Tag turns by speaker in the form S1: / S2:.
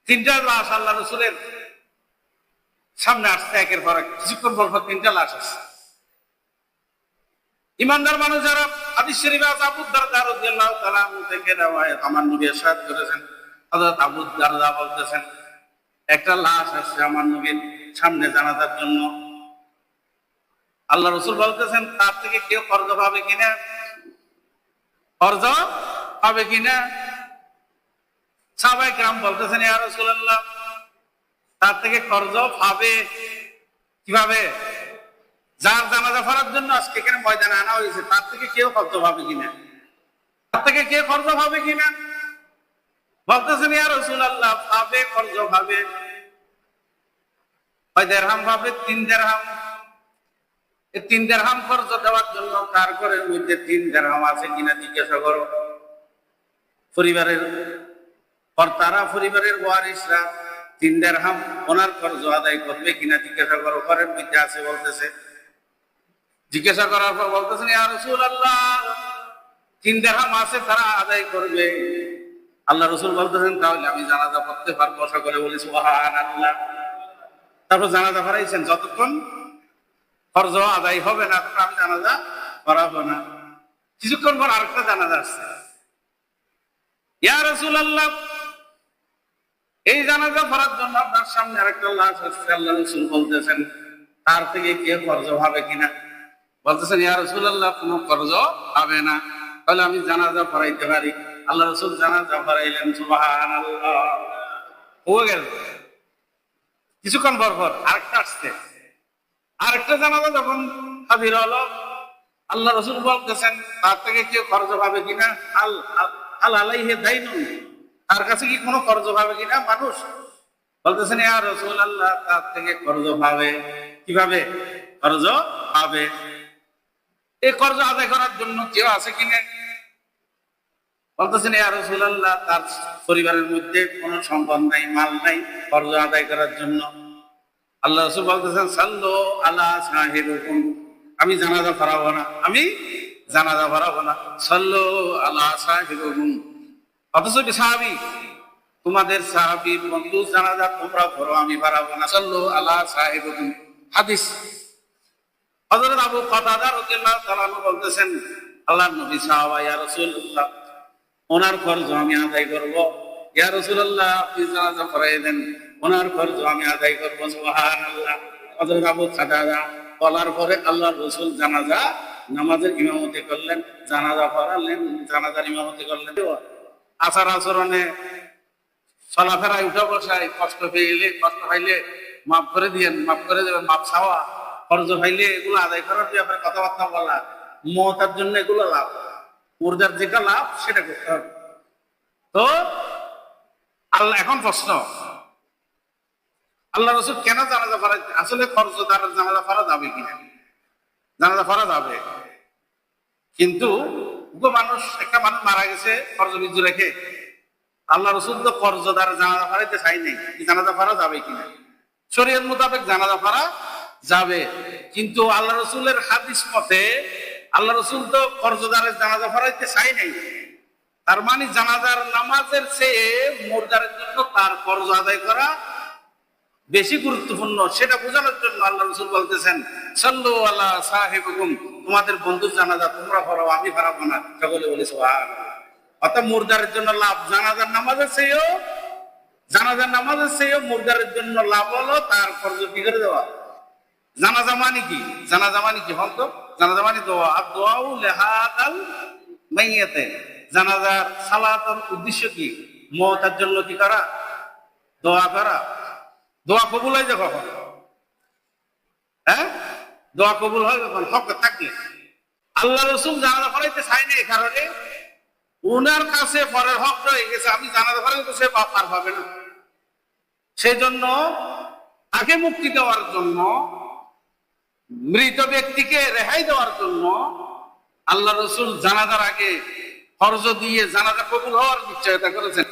S1: তিনটা লাশ আল্লাহ রসুলের সামনে আসছে, একের পর এক। কিছুক্ষণ পর পর তিনটা লাশ আসছে। ইমানদার মানুষ যারা হাদিস শরীফে আছে, আবু দারদা রাদিয়াল্লাহু তাআলা আনহু থেকে রওয়ায়াত, আমার নবী ইরশাদ করেছেন, হযরত আবু দারদা বলতেছেন, একটা লাশ আসছে আমার নবীর সামনে জানাজার জন্য। আল্লাহ রসুল বলতেছেন, তার থেকে কেউ কর্জ পাবে কিনা, কর্জ পাবে কিনা? সাহাবায়ে কেরাম বলতেছেন, ইয়া রাসূলুল্লাহ, তার থেকে কর্জ পাবে কিভাবে? যার জানাজা পড়ার জন্য আজকে এখানে ময়দানে আনা হয়েছে, তার থেকে কেউ কর্জ পাবে কিনা, তার থেকে কেউ কর্জ পাবে কিনা? বলতেছেন, ইয়া রাসূলুল্লাহ, পাবে, কর্জ পাবে। কয় দিরহাম পাবে? 3 দিরহাম। এই 3 দিরহাম কর্জ দেওয়ার জন্য তার ঘরের মধ্যে 3 দিরহাম আছে কিনা জিজ্ঞাসা করো। পরিবারের কর্তারা, পরিবারের ওয়ারিসরা 3 দিরহাম ওনার কর্জ আদায় করবে কিনা জিজ্ঞাসা করো। ঘরের মধ্যে আছে বলতেছে। জিজ্ঞাসা করার পর বলতেছেন, ইয়া রাসূলুল্লাহ, 3 দিরহাম আছে, তারা আদায় করবে। আল্লাহ রসুল বলতেছেন, তাহলে আমি জানাজা পড়তে পারবো? সকলে বলি সুবহানাল্লাহ। তারপর জানাজা পড়াইছেন, যতক্ষণ ফরজ আদায় হবে না তখন আমি জানাজা পড়াবো না। কিছুক্ষণ পর আরেকটা জানাজা আসছে। ইয়া রাসূলুল্লাহ, এই জানাজা পড়ার জন্য আপনার সামনে আরেকটা লাশ আসছে। আল্লাহ রসুল বলতেছেন, তার থেকে কেউ কর্জ হবে কিনা? বলতেছেন, ইয়া রাসূলুল্লাহ, কোনো কর্জ হবে না, তাহলে আমি জানাজা পড়াইতে পারি। আল্লাহ রসুল জানাজা পড়াইলেন। সুবহানাল্লাহ। হয়ে গেল। কিছুক্ষণ পর পর আরেকটা আসছে। আরেকটা জানাজা যখন হাজির হলো, আল্লাহ রসুল বলতেছেন, তার থেকে কেউ কর্জ পাবে কিনা? আল আলাইহি দাইনুন, তার কাছে কি কোনো কর্জ পাবে কিনা মানুষ? বলতেছেন, ইয়া রাসূলুল্লাহ, তার থেকে কর্জ পাবে। কিভাবে কর্জ পাবে? এই কর্জ আদায় করার জন্য কেউ আছে কিনা? বলতেছেন, ইয়া রাসূলুল্লাহ, তার পরিবারের মধ্যে কোনো সম্পদ নাই, মাল নাই কর্জ আদায় করার জন্য। আল্লাহ রাসূল বলতেছেন, সাল্লু আলা সাহিবিকুম, আমি জানাজা পড়াবো না, আমি জানাজা পড়াবো না। সাল্লু আলা সাহিবিকুম, অথচ সাহাবী, তোমাদের সাহাবী বন্ধু জানাজা তোমরা পড়ো, আমি পড়াবো না। সাল্লু আলা সাহিবিকুম। হাদিস। হযরত আবু কাতাদা রাদিয়াল্লাহু তাআলা আনহু বলতেছেন, আল্লাহর নবী সাহাবা, ইয়া রাসূলুল্লাহ, ওনার কর্জ আমি আদায় করব। ইয়া রাসূলুল্লাহ, আপনি জানাজা পড়াই দেন, ওনার কর্জ আমি আদায় করব। সুবহানাল্লাহ। হযরত আবু কাতাদা বলার পরে আল্লাহর রাসূল জানাজা নামাজের ইমামতি করলেন, জানাজা পড়ালেন, জানাজার ইমামতি করলেন। আচার আচরণে, চলাফেরায়, উঠা বসায় কষ্ট পাইলে মাফ করে দিয়েন, মাফ করে দেবেন। মাফ চাওয়া, কর্জ পাইলে এগুলো আদায় করার ব্যাপারে কথাবার্তা বলা, মমতার জন্য এগুলো লাভ। মুর্দার যেটা লাভ সেটা করতে হবে। তো আল্লাহ, এখন প্রশ্ন, আল্লাহ রসুল কেন জানাজা পড়া? আসলে কর্জ দ্বারা জানাজা পড়া যাবে কিনা? জানাজা পড়া যাবে, কিন্তু মানুষ, একটা মানুষ মারা গেছে কর্জ বিজু রেখে, আল্লাহ রসুল তো কর্জ দ্বারা জানাজা পড়াইতে চাই নাই। জানাজা পড়া যাবে কিনা? শরীয়ত মোতাবেক জানাজা পড়া যাবে, কিন্তু আল্লাহ রসুলের হাদিস মতে আল্লাহ রসুল তো কর্জ দ্বারা জানাজা পড়াইতে চাই নাই। তার মানে জানাজার নামাজের চেয়ে মুর্দারের জন্য তার কর্জ আদায় করা বেশি গুরুত্বপূর্ণ। সেটা বোঝানোর জন্য আল্লাহ রসুল বলতেছেন, সাল্লু আলা সাহিবিকুম, তোমাদের বন্ধুর জানাজা তোমরা পড়াও, আমি পড়াবো না। সকলে বলি সুবহানাল্লাহ। অর্থাৎ মুর্দারের জন্য লাভ। জানাজার নামাজের চেয়েও মুর্দারের জন্য লাভ হলো তার কর্জ কি করে দেওয়া। জানাজা মানে কি? জানাজা মানে কি বলতো? জানাজা মানে দোয়া। আর দোয়াউ লিহাদাল মাইয়াতে, জানাজার সালাতের উদ্দেশ্য কি? মওতার জন্য কি করা? দোয়া করা। দোয়া কবুল হয় যে কখন? হ্যাঁ, দোয়া কবুল হয় যখন হক থাকলে। আল্লাহ রসুল জানাজা পড়াইতে চাই না, এই কারণে উনার কাছে পরের হক রয়ে গেছে। আমি জানাজা পড়াইতে সে পার পাবে না, সেই জন্য তাকে মুক্তি দেওয়ার জন্য, মৃত ব্যক্তিকে রেহাই দেওয়ার জন্য আল্লাহ রসুল জানাজার আগে ফরজ দিয়ে জানাজা কবুল হওয়ার নিশ্চয়তা করেছেন।